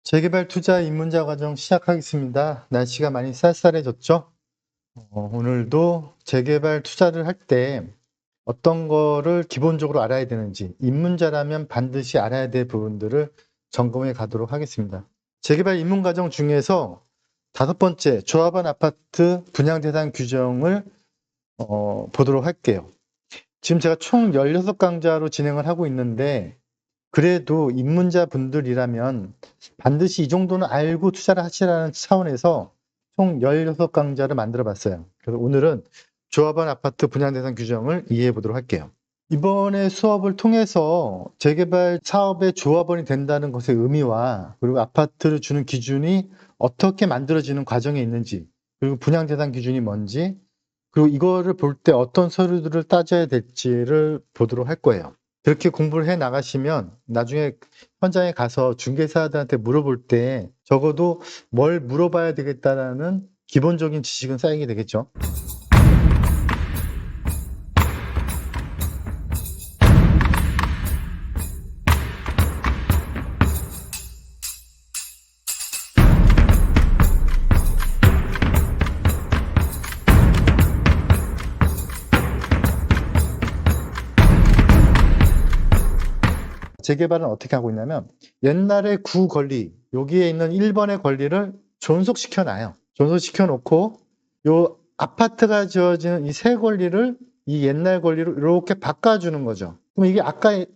재개발 투자 입문자 과정 시작하겠습니다. 날씨가 많이 쌀쌀해졌죠? 오늘도 재개발 투자를 할 때 어떤 거를 기본적으로 알아야 되는지, 입문자라면 반드시 알아야 될 부분들을 점검해 가도록 하겠습니다. 재개발 입문 과정 중에서 5번째, 조합원 아파트 분양 대상 규정을 보도록 할게요. 지금 제가 총 16강좌로 진행을 하고 있는데, 그래도 입문자 분들이라면 반드시 이 정도는 알고 투자를 하시라는 차원에서 총 16강좌를 만들어 봤어요. 그래서 오늘은 조합원 아파트 분양 대상 규정을 이해해 보도록 할게요. 이번에 수업을 통해서 재개발 사업의 조합원이 된다는 것의 의미와, 그리고 아파트를 주는 기준이 어떻게 만들어지는 과정에 있는지, 그리고 분양 대상 기준이 뭔지, 그리고 이거를 볼 때 어떤 서류들을 따져야 될지를 보도록 할 거예요. 그렇게 공부를 해 나가시면 나중에 현장에 가서 중개사들한테 물어볼 때 적어도 뭘 물어봐야 되겠다라는 기본적인 지식은 쌓이게 되겠죠. 재개발은 어떻게 하고 있냐면, 옛날에 구 권리, 여기에 있는 1번의 권리를 존속시켜 놔요. 존속시켜 놓고 요 아파트가 지어지는 이 새 권리를 이 옛날 권리로 이렇게 바꿔주는 거죠. 그럼 이게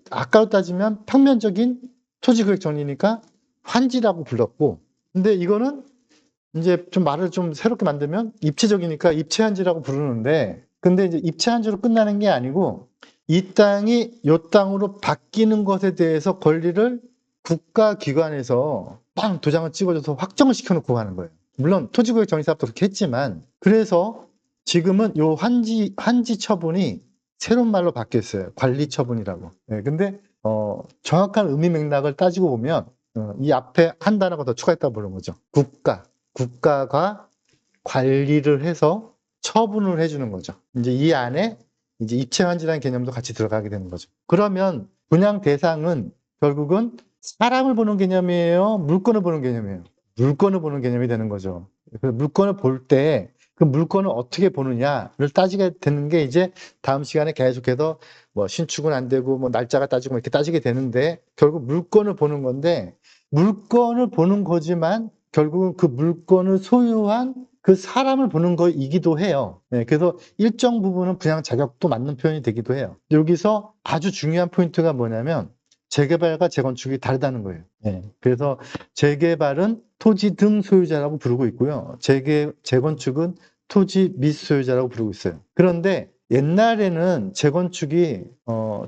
아까로 따지면 평면적인 토지구역 정리니까 환지라고 불렀고, 근데 이거는 이제 좀 말을 좀 새롭게 만들면 입체적이니까 입체한지라고 부르는데, 근데 이제 입체한지로 끝나는 게 아니고 이 땅이 이 땅으로 바뀌는 것에 대해서 권리를 국가기관에서 빵 도장을 찍어줘서 확정을 시켜놓고 가는 거예요. 물론 토지구역 정리사업도 그렇게 했지만, 그래서 지금은 요 환지 처분이 새로운 말로 바뀌었어요. 관리 처분이라고. 네, 근데 정확한 의미 맥락을 따지고 보면 이 앞에 한 단어가 더 추가했다고 부르는 거죠. 국가가 관리를 해서 처분을 해주는 거죠. 이제 이 안에 이제 입체환지라는 개념도 같이 들어가게 되는 거죠. 그러면 분양 대상은 결국은 사람을 보는 개념이에요? 물건을 보는 개념이에요? 물건을 보는 개념이 되는 거죠. 그래서 물건을 볼 때 그 물건을 어떻게 보느냐를 따지게 되는 게 이제 다음 시간에 계속해서 뭐 신축은 안 되고 뭐 날짜가 따지고 이렇게 따지게 되는데, 결국 물건을 보는 건데, 물건을 보는 거지만 결국은 그 물건을 소유한 그 사람을 보는 거이기도 해요. 네, 그래서 일정 부분은 분양 자격도 맞는 표현이 되기도 해요. 여기서 아주 중요한 포인트가 뭐냐면 재개발과 재건축이 다르다는 거예요. 네, 그래서 재개발은 토지 등 소유자라고 부르고 있고요. 재건축은 토지 및 소유자라고 부르고 있어요. 그런데 옛날에는 재건축이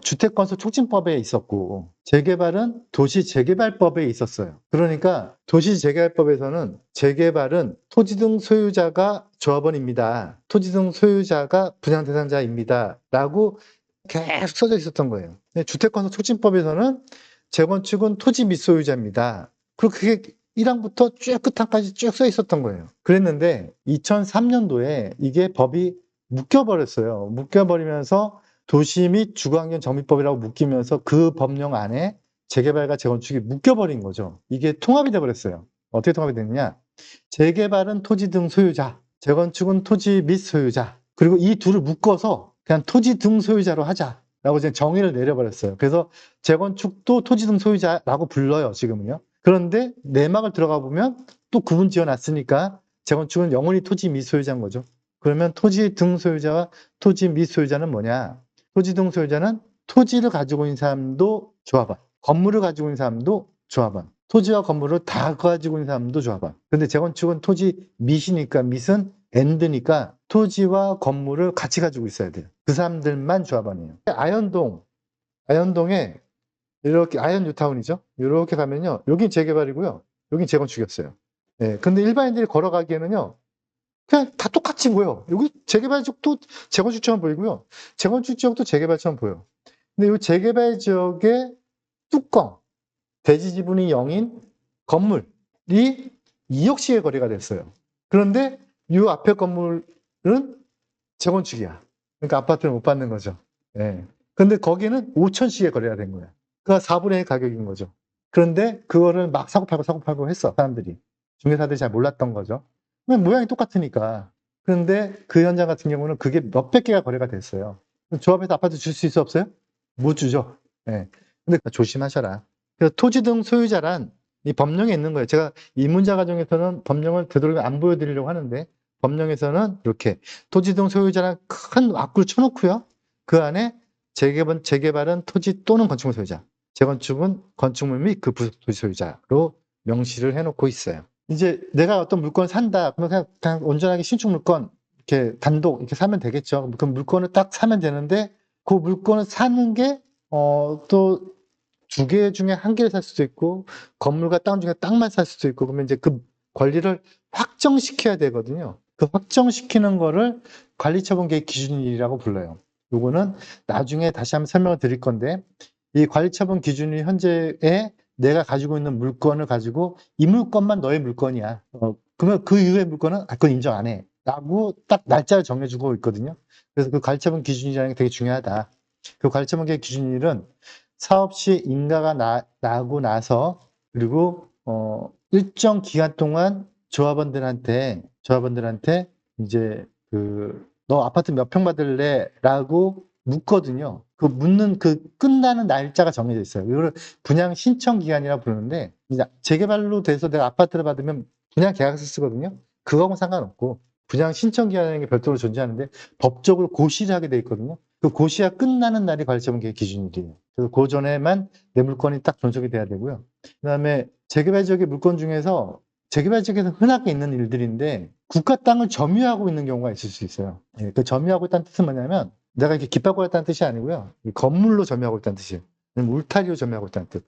주택건설촉진법에 있었고, 재개발은 도시재개발법에 있었어요. 그러니까 도시재개발법에서는 재개발은 토지 등 소유자가 조합원입니다, 토지 등 소유자가 분양 대상자입니다 라고 계속 써져 있었던 거예요. 주택건설촉진법에서는 재건축은 토지 및 소유자입니다. 그리고 그게 1항부터 쭉 끝항까지 쭉 써 있었던 거예요. 그랬는데 2003년도에 이게 법이 묶여버렸어요. 묶여버리면서 도시 및 주거환경 정비법이라고 묶이면서 그 법령 안에 재개발과 재건축이 묶여버린 거죠. 이게 통합이 돼버렸어요. 어떻게 통합이 됐느냐? 재개발은 토지 등 소유자, 재건축은 토지 및 소유자. 그리고 이 둘을 묶어서 그냥 토지 등 소유자로 하자라고 이제 정의를 내려버렸어요. 그래서 재건축도 토지 등 소유자라고 불러요, 지금은요. 그런데 내막을 들어가 보면 또 구분 지어놨으니까 재건축은 영원히 토지 및 소유자인 거죠. 그러면 토지 등 소유자와 토지 및 소유자는 뭐냐? 토지 등 소유자는 토지를 가지고 있는 사람도 조합원, 건물을 가지고 있는 사람도 조합원, 토지와 건물을 다 가지고 있는 사람도 조합원. 근데 재건축은 토지 및이니까, 및은 앤드니까 토지와 건물을 같이 가지고 있어야 돼요. 그 사람들만 조합원이에요. 아현동에 이렇게 아현 뉴타운이죠. 이렇게 가면요, 여긴 재개발이고요, 여긴 재건축이었어요. 네, 근데 일반인들이 걸어가기에는요, 그냥 다 똑같이 보여. 여기 재개발 지역도 재건축처럼 보이고요, 재건축 지역도 재개발처럼 보여. 근데 이 재개발 지역의 뚜껑, 대지 지분이 0인 건물이 2억씩의 거래가 됐어요. 그런데 이 앞에 건물은 재건축이야. 그러니까 아파트를 못 받는 거죠. 예. 근데 거기는 5천씩의 거래가 된 거야. 그가 4분의 1 가격인 거죠. 그런데 그거를 막 사고 팔고 했어, 사람들이. 중개사들이 잘 몰랐던 거죠. 그냥 모양이 똑같으니까. 그런데 그 현장 같은 경우는 그게 몇백 개가 거래가 됐어요. 조합에서 아파트 줄 수 있어, 없어요? 못 주죠. 예. 근데 조심하셔라. 그래서 토지 등 소유자란 이 법령에 있는 거예요. 제가 이 문자 과정에서는 법령을 되도록 안 보여드리려고 하는데, 법령에서는 이렇게 토지 등 소유자란 큰 왁구를 쳐놓고요. 그 안에 재개발은 토지 또는 건축물 소유자, 재건축은 건축물 및 그 부속 토지 소유자로 명시를 해놓고 있어요. 이제 내가 어떤 물건을 산다. 그러면 그냥 온전하게 신축 물건 이렇게 단독 이렇게 사면 되겠죠. 그 물건을 딱 사면 되는데, 그 물건을 사는 게 또 2개 중에 1개를 살 수도 있고, 건물과 땅 중에 땅만 살 수도 있고, 그러면 이제 그 권리를 확정시켜야 되거든요. 그 확정시키는 거를 관리처분계획 기준일이라고 불러요. 요거는 나중에 다시 한번 설명을 드릴 건데, 이 관리처분 기준일 현재에 내가 가지고 있는 물건을 가지고 이 물건만 너의 물건이야. 그러면 그 이후의 물건은 그건 인정 안 해. 라고 딱 날짜를 정해주고 있거든요. 그래서 그 관리처분 기준이라는 게 되게 중요하다. 그 관리처분계획 기준일은 사업 시 인가가 나고 나서, 그리고 일정 기간 동안 조합원들한테 이제 너 아파트 몇 평 받을래? 라고 묻거든요. 그 묻는 그 끝나는 날짜가 정해져 있어요. 이거를 분양 신청 기간이라고 부르는데, 이제 재개발로 돼서 내가 아파트를 받으면 분양 계약서 쓰거든요. 그거하고는 상관없고 분양 신청 기간이라는 게 별도로 존재하는데, 법적으로 고시를 하게 돼 있거든요. 그 고시가 끝나는 날이 관리처분계획 기준일이에요. 그래서 그 전에만 내 물건이 딱 존속이 돼야 되고요. 그다음에 재개발 지역의 물건 중에서, 재개발 지역에서 흔하게 있는 일들인데, 국가 땅을 점유하고 있는 경우가 있을 수 있어요. 예, 그 점유하고 있다는 뜻은 뭐냐면, 내가 이렇게 깃밟고 있다는 뜻이 아니고요. 이 건물로 점유하고 있다는 뜻이에요. 아니면 울타리로 점유하고 있다는 뜻.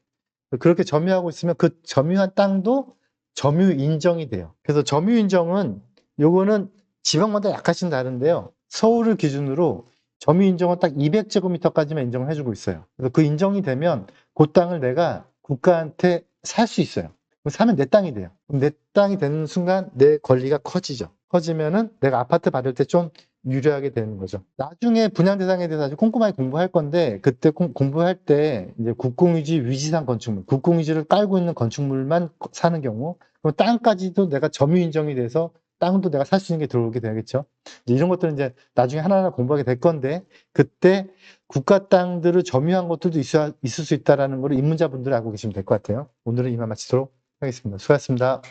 그렇게 점유하고 있으면 그 점유한 땅도 점유 인정이 돼요. 그래서 점유 인정은, 요거는 지방마다 약간씩 다른데요. 서울을 기준으로 점유 인정은 딱 200제곱미터까지만 인정을 해주고 있어요. 그래서 그 인정이 되면 그 땅을 내가 국가한테 살 수 있어요. 그럼 사면 내 땅이 돼요. 그럼 내 땅이 되는 순간 내 권리가 커지죠. 커지면은 내가 아파트 받을 때 좀 유리하게 되는 거죠. 나중에 분양 대상에 대해서 아주 꼼꼼하게 공부할 건데, 그때 공부할 때 이제 국공유지 위지상 건축물, 국공유지를 깔고 있는 건축물만 사는 경우, 그럼 땅까지도 내가 점유 인정이 돼서 땅도 내가 살 수 있는 게 들어오게 되겠죠. 이런 것들은 이제 나중에 하나하나 공부하게 될 건데, 그때 국가 땅들을 점유한 것들도 있을 수 있다는 걸 입문자분들 알고 계시면 될 것 같아요. 오늘은 이만 마치도록 하겠습니다. 수고하셨습니다.